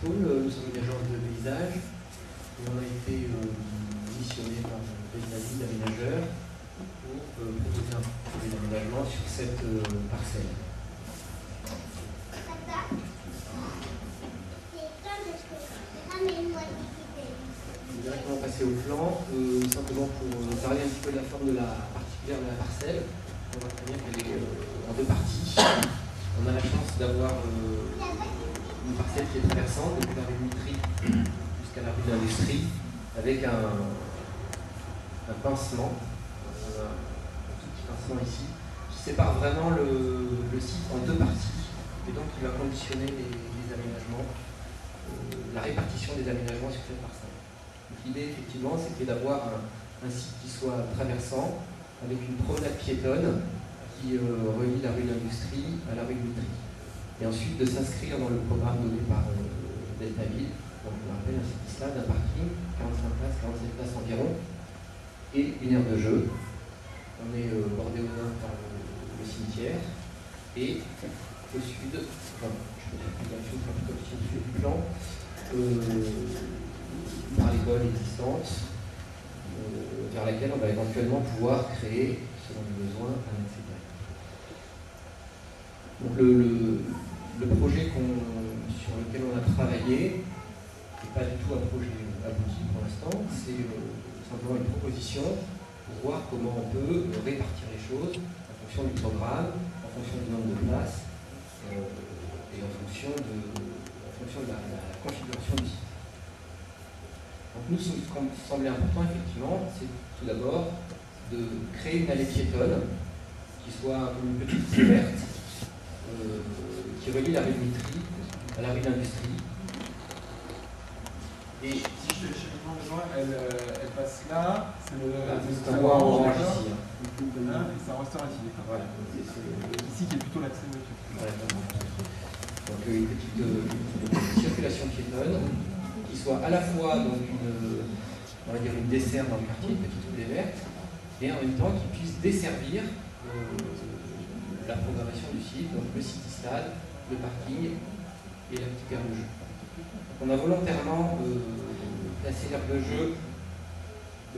School. Nous sommes une agence de paysage et on a été missionné par des amis d'aménageurs pour proposer un projet d'aménagement sur cette parcelle. Je vais directement passer au plan, simplement pour parler un petit peu de la forme de la particulière de la parcelle. On voit très bien qu'elle est en deux parties. On a la chance d'avoir une parcelle qui est traversante depuis la rue de Mitry jusqu'à la rue de l'Industrie, avec un pincement, un tout petit pincement ici, qui sépare vraiment le site en deux parties, et donc qui va conditionner les aménagements, la répartition des aménagements sur cette parcelle. L'idée, effectivement, c'était d'avoir un site qui soit traversant, avec une promenade piétonne qui relie la rue de l'Industrie à la rue de Mitry. Et ensuite de s'inscrire dans le programme donné par Deltaville, donc on rappelle un site islam d'un parking, 45 places, 47 places environ, et une aire de jeu. On est bordé au nord par le cimetière, et au sud, enfin, je peux faire une chose plutôt au sud du plan, par l'école existante, vers laquelle on va éventuellement pouvoir créer, selon les besoins, un accès direct. Donc le projet sur lequel on a travaillé n'est pas du tout un projet abouti pour l'instant, c'est simplement une proposition pour voir comment on peut répartir les choses en fonction du programme, en fonction du nombre de places et en fonction de la configuration du site. Donc nous, ce qui nous semblait important, effectivement, c'est tout d'abord de créer une allée piétonne qui soit une petite rue verte qui relie la rue de Mitry à la rue d'Industrie. Et si je fais le cheminement de joint, elle passe là, c'est un bois orange ici. Et ça restaure ici. Voilà. Ici qui est plutôt l'accès voiture. Voilà. Donc une petite circulation piétonne qui soit à la fois donc une dessert dans le quartier, une petite rue verte, et en même temps qui puisse desservir la programmation du site, donc le site stade, le parking et la petite aire de jeu. Donc on a volontairement placé l'aire de jeu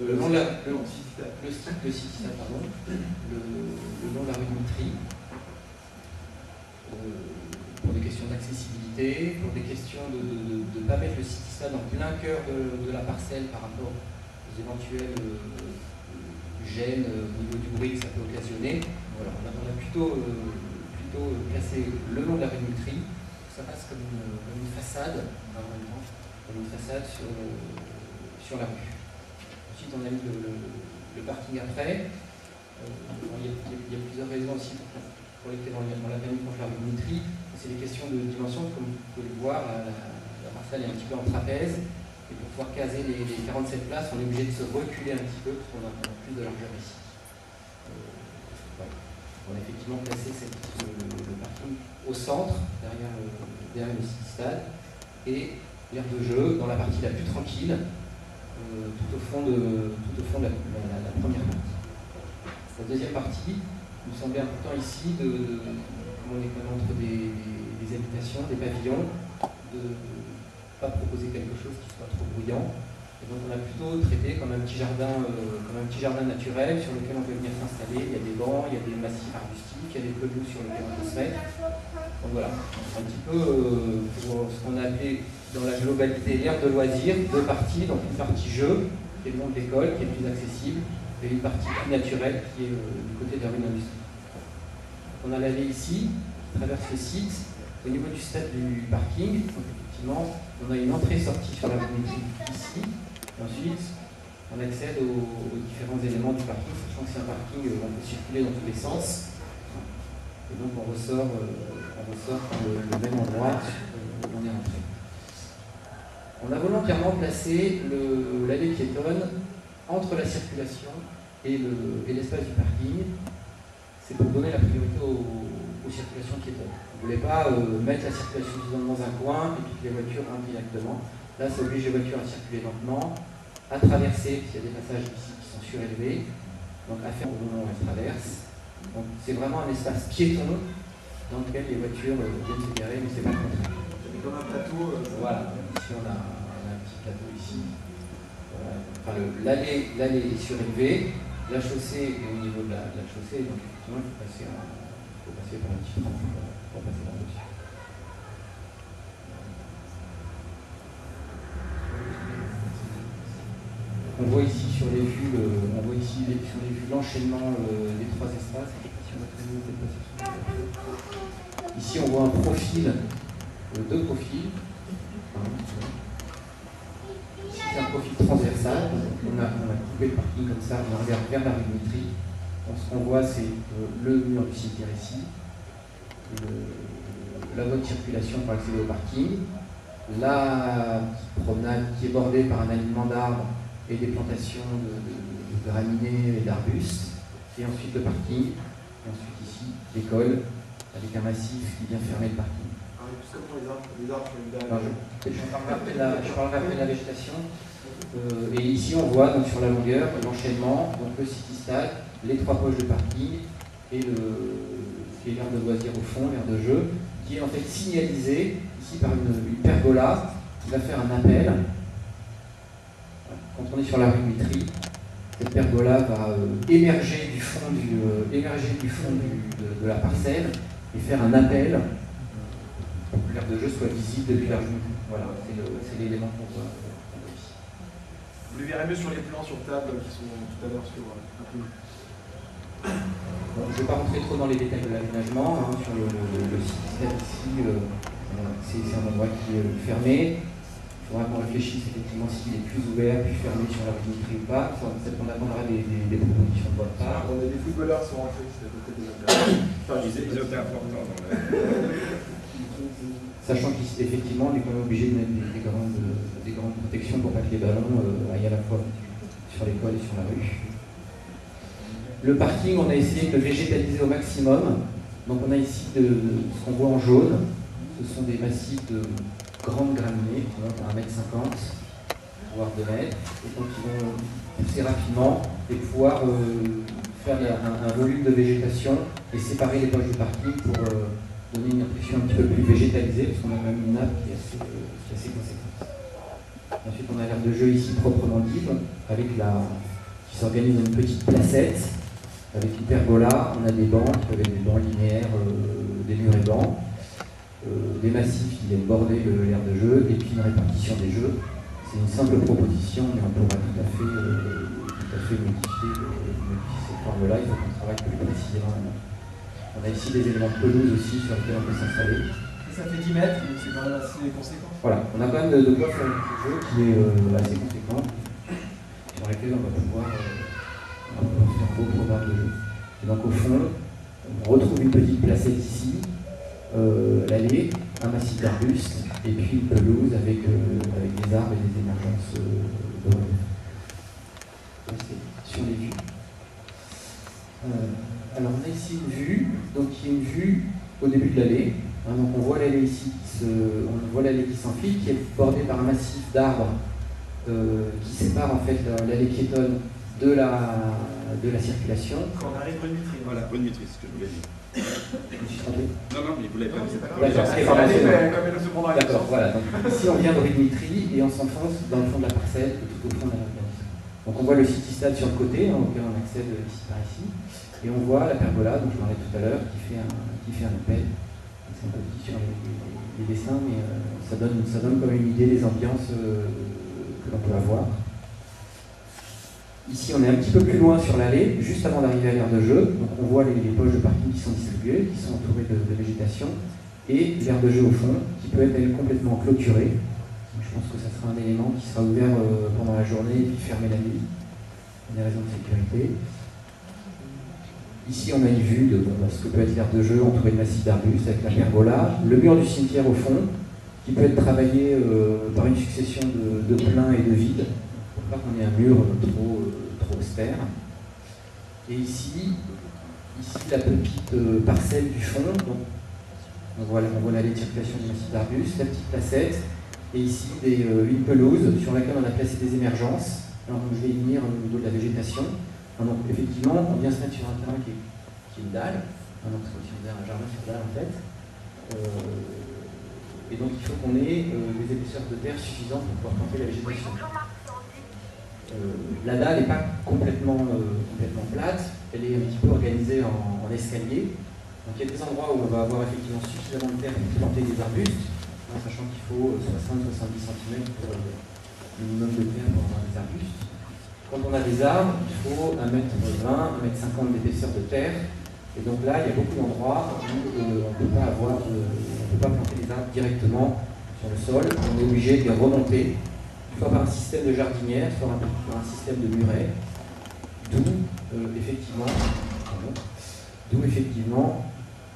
le long de la rue de Mitry, pour des questions d'accessibilité, pour des questions de ne pas mettre le site stade en plein cœur de la parcelle par rapport aux éventuels gênes au niveau du bruit que ça peut occasionner. Voilà, on a plutôt placé le long de la rue de Mitry, ça passe comme une façade, comme une façade sur la rue. Ensuite, on a mis le parking après. Il y a plusieurs raisons aussi pour lesquelles on l'a mis contre la rue de Mitry. C'est des questions de dimension, comme vous pouvez le voir, la parcelle est un petit peu en trapèze. Et pour pouvoir caser les 47 places, on est obligé de se reculer un petit peu parce qu'on a plus de largeur ici. Voilà. On a effectivement placé le parking au centre, derrière le stade, et l'aire de jeu dans la partie la plus tranquille, tout au fond de la première partie. La deuxième partie, il nous semblait important ici, comme on est quand même entre des habitations, des pavillons, de ne pas proposer quelque chose qui soit trop bruyant. Et donc on a plutôt traité comme un petit jardin naturel sur lequel on peut venir s'installer. Il y a des bancs, il y a des massifs arbustiques, il y a des pelouses sur lesquelles on peut se mettre. Donc voilà, un petit peu pour ce qu'on a appelé dans la globalité l'aire de loisirs, deux parties, donc une partie jeu, qui est le long de l'école, qui est plus accessible, et une partie plus naturelle qui est du côté de la rue d'Industrie. On a l'allée ici, qui traverse le site. Au niveau du stade du parking, donc effectivement, on a une entrée-sortie sur la rue d'Industrie ici, et ensuite on accède aux différents éléments du parking, sachant que c'est un parking où on peut circuler dans tous les sens. Et donc on ressort par le même endroit où on est entré. On a volontairement placé l'allée piétonne entre la circulation et l'espace du parking. C'est pour donner la priorité aux circulations piétonnes. On ne voulait pas mettre la circulation piétonne dans un coin et toutes les voitures rentrent directement. Là, ça oblige les voitures à circuler lentement, à traverser, s'il y a des passages ici qui sont surélevés, donc à faire au moment où elles traversent. Donc c'est vraiment un espace piéton dans lequel les voitures viennent se garer, mais c'est pas le contraire. Comme un plateau. voilà, ici on a un petit plateau ici. Voilà. Enfin, l'allée est surélevée, la chaussée est au niveau de la chaussée, donc effectivement il faut passer par un petit trou pour passer par-dessus. On voit ici sur les vues, l'enchaînement des trois espaces. Ici, on voit un profil, deux profils. Ici, c'est un profil transversal. On a coupé le parking comme ça, on regarde vers la rue de Mitry. Ce qu'on voit, c'est le mur du cimetière ici, la voie de circulation pour accéder au parking, la promenade qui est bordée par un alignement d'arbres et des plantations de graminées et d'arbustes, et ensuite le parking, et ensuite ici l'école avec un massif qui vient fermer le parking. Tout ça pour les arbres sur une dalle. Je parlerai après de la végétation. Et ici on voit donc, sur la longueur l'enchaînement, donc le city stade, les trois poches de parking et l'aire de loisirs au fond, l'aire de jeu, qui est en fait signalisé ici par une pergola qui va faire un appel. Quand on est sur la rue de Mitry, cette pergola va émerger du fond de la parcelle et faire un appel pour que l'aire de jeu soit visible depuis la rue. Voilà, c'est l'élément qu'on voit ici. Vous le verrez mieux sur les plans sur table qui sont tout à l'heure sur Bon, je ne vais pas rentrer trop dans les détails de l'aménagement. Sur le site ici, c'est un endroit qui est fermé. Il faudra qu'on réfléchisse effectivement s'il est plus ouvert, plus fermé sur la rue de Mitry ou pas. Peut-être qu'on attendra des propositions de votre part. On a des footballeurs qui sont rentrés, c'est à côté des intérêts. Enfin, ils étaient importants dans le... Sachant qu'effectivement, on est quand même obligé de mettre des grandes protections pour pas que les ballons aillent à la fois sur l'école et sur la rue. Le parking, on a essayé de le végétaliser au maximum. Donc on a ici ce qu'on voit en jaune. Ce sont des massifs de grandes graminées qui montent à 1,50 m, voire 2 mètres, et donc ils vont pousser rapidement et pouvoir faire un volume de végétation et séparer les poches de parking pour donner une impression un petit peu plus végétalisée, parce qu'on a même une nappe qui est assez conséquente. Ensuite, on a l'aire de jeu ici proprement dite, qui s'organise dans une petite placette, avec une pergola. On a des bancs qui peuvent être des bancs linéaires, des murs et bancs. Des massifs qui viennent border l'aire de jeu, et puis une répartition des jeux. C'est une simple proposition, mais on pourra tout à fait modifier cette forme-là. Il faut qu'on travaille plus précisément. On a ici des éléments de pelouse aussi sur lesquels on peut s'installer. Ça fait 10 mètres, donc c'est quand même assez conséquent. Voilà, on a quand même de quoi faire un jeu qui est assez conséquent, sur lequel on va pouvoir faire un beau programme de jeu. Et donc au fond, on retrouve une petite placette ici, l'allée, un massif d'arbustes, et puis une pelouse avec des arbres et des émergences de relief. Sur les vues. Alors on a ici une vue, donc qui est une vue au début de l'allée. Donc on voit l'allée ici, on voit l'allée qui s'enfile, qui est bordée par un massif d'arbres qui sépare en fait l'allée piétonne de la circulation. Quand on arrive rue de Mitry. Voilà, rue de Mitry, c'est ce que je voulais dire. Je me suis trompé. Non, mais vous l'avez pas dit. D'accord, voilà. Donc, ici on vient de rue de Mitry et on s'enfonce dans le fond de la parcelle, tout au fond de la parcelle. Donc on voit le city stade sur le côté, auquel on accède ici par ici. Et on voit la pergola, dont je parlais tout à l'heure, qui fait un appel. C'est un peu petit sur les dessins, mais ça donne quand même une idée des ambiances que l'on peut avoir. Ici, on est un petit peu plus loin sur l'allée, juste avant d'arriver à l'aire de jeu. Donc on voit les poches de parking qui sont distribuées, qui sont entourées de végétation, et l'aire de jeu au fond, qui peut être elle, complètement clôturée. Donc, je pense que ça sera un élément qui sera ouvert pendant la journée et puis fermé la nuit, pour des raisons de sécurité. Ici, on a une vue de ce que peut être l'aire de jeu entourée de massifs d'arbustes avec la pergola, le mur du cimetière au fond, qui peut être travaillé par une succession de pleins et de vides, pour pas qu'on ait un mur trop austère. Et ici la petite parcelle du fond, donc, on voit l'allée de circulation du massif d'arbustes, la petite placette, et ici une pelouse sur laquelle on a placé des émergences. Alors je vais y venir au niveau de la végétation. Donc effectivement, on vient se mettre sur un terrain qui est une dalle, donc c'est aussi un jardin sur dalle en fait. Et donc il faut qu'on ait des épaisseurs de terre suffisantes pour pouvoir planter la végétation. La dalle n'est pas complètement plate, elle est un petit peu organisée en escalier. Donc il y a des endroits où on va avoir effectivement suffisamment de terre pour planter des arbustes, hein, sachant qu'il faut 60-70 cm pour le minimum de terre pour avoir des arbustes. Quand on a des arbres, il faut 1,20 m, 1,50 m d'épaisseur de terre. Et donc là, il y a beaucoup d'endroits où on ne peut pas planter des arbres directement sur le sol. On est obligé de les remonter, soit par un système de jardinière, soit par un système de muret. D'où effectivement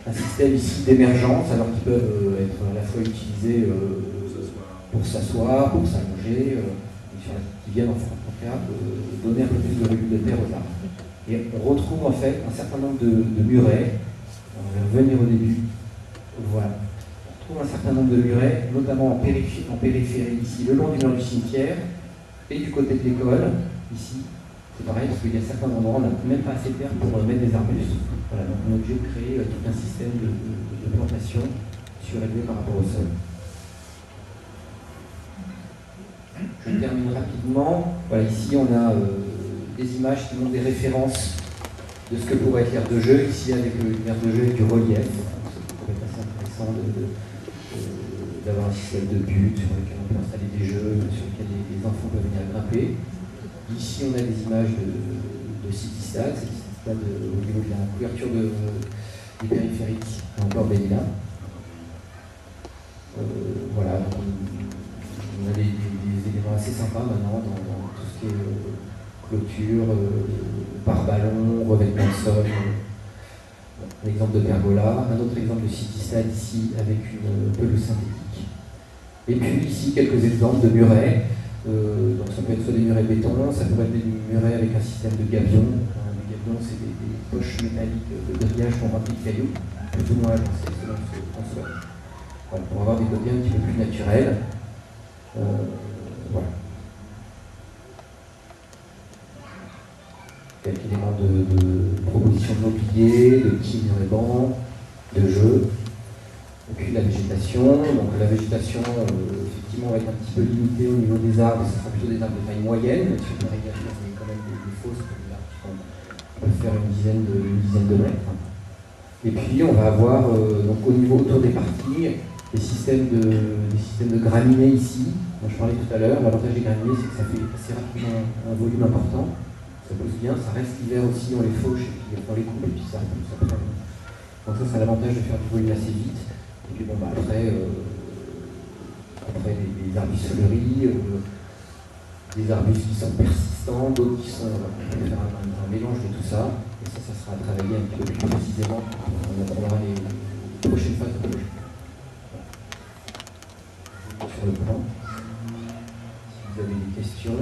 un système ici d'émergence, alors qu'ils peuvent être à la fois utilisés pour s'asseoir, pour s'allonger, qui viennent en cas donner un peu plus de recul de terre aux arbres. Et on retrouve en fait un certain nombre de murets. On va revenir au début. Voilà. On retrouve un certain nombre de murets, notamment en périphérie, ici, le long du mur du cimetière, et du côté de l'école, ici. C'est pareil, parce qu'il y a certains endroits, on n'a même pas assez de terre pour mettre des arbustes. Voilà, donc on est obligé de créer tout un système de plantation surélevé par rapport au sol. Je termine rapidement. Voilà, ici on a des images qui montrent des références de ce que pourrait être l'aire de jeu, ici avec une aire de jeu avec du relief. Ça pourrait être assez intéressant d'avoir un système de buts sur lequel on peut installer des jeux, sur lesquels les enfants peuvent venir grimper. Ici on a des images de city-stade, c'est le city-stade au niveau de la couverture des périphériques, encore des lilas. Voilà, donc on a des éléments assez sympas maintenant dans tout ce qui est clôture, pare-ballon, revêtement de sol. Un exemple de pergola, un autre exemple de city-stade ici avec une pelouse synthétique. Et puis ici quelques exemples de murets. Donc ça peut être soit des murets béton, ça pourrait être des murets avec un système de gabion. Les gabions, c'est des poches métalliques de grillage qu'on remplit de cailloux, plus ou moins agencées selon ce qu'on souhaite. Voilà, pour avoir des côtés un petit peu plus naturels. Voilà. Quelques éléments de proposition de mobilier, de petits murets bancs, de jeux. Et puis la végétation. Donc la végétation, effectivement, va être un petit peu limitée au niveau des arbres. Ce sera plutôt des arbres de taille moyenne, même si on pourrait dire qu'il y a quand même des fausses, des arbres qui peuvent faire une dizaine de mètres. Et puis on va avoir, donc au niveau autour des parties, des systèmes de graminées ici, dont je parlais tout à l'heure. L'avantage des graminées, c'est que ça fait assez rapidement un volume important. Ça pousse bien, ça reste l'hiver aussi, on les fauche, et puis on les coupe, et puis ça pousse après. Donc ça, c'est l'avantage de faire du volume assez vite. Et puis bon, après les arbustes fleuris, des arbustes qui sont persistants, d'autres qui sont... On peut faire un mélange de tout ça, et ça sera à travailler un petit peu plus précisément. On attendra les prochaines phases de projet. Sur le plan. Si vous avez des questions.